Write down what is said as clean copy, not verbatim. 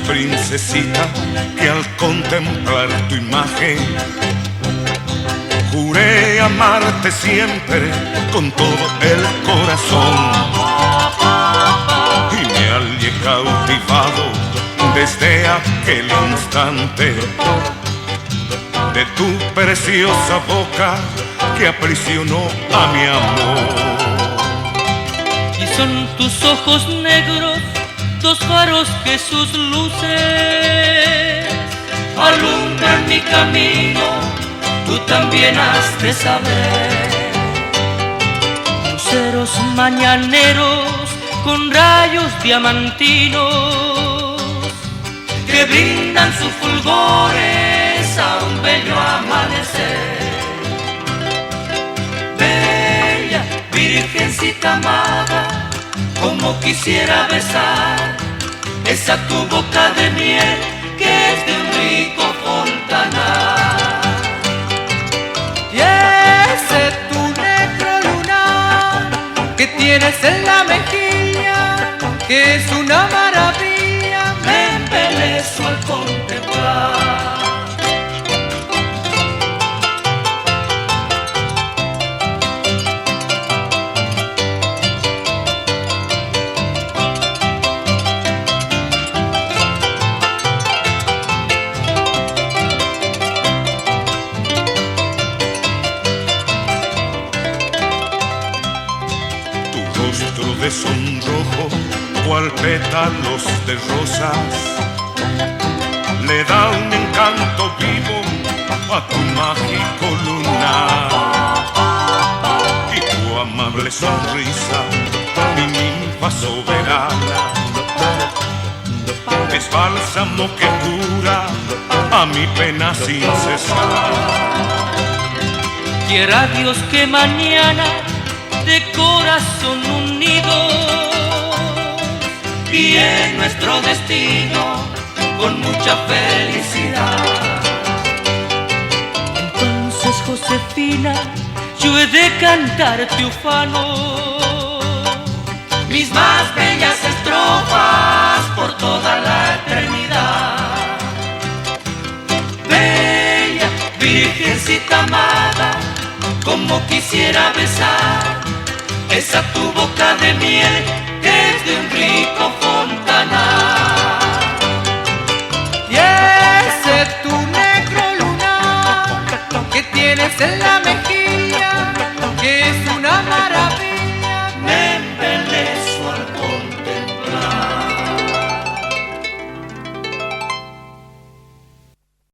princesita, que al contemplar tu imagen juré amarte siempre con todo el corazón. Y me hallé cautivado desde aquel instante de tu preciosa boca que aprisionó a mi amor. Y son tus ojos negros, dos faros que sus luces alumbran mi camino, tú también has de saber. Luceros mañaneros con rayos diamantinos que brindan sus fulgores a un bello amanecer. Bella virgencita amada, como quisiera besar esa tu boca de miel que es de un rico fontanar. Y ese tu negro lunar que tienes en la mejilla, que es una maravilla, Me embelezo al contemplar. Rostro de sonrojo, cual pétalos de rosas, le da un encanto vivo a tu mágico lunar. Y tu amable sonrisa, mi ninfa soberana, es bálsamo que cura a mi pena sin cesar. Quiera Dios que mañana de corazón unido y en nuestro destino con mucha felicidad. Entonces, Josefina, yo he de cantarte ufano mis más bellas estrofas por toda la eternidad. Bella virgencita amada, como quisiera besar esa tu boca de miel que es de un rico fontanar. y ese tu negro lunar que tienes en la mejilla,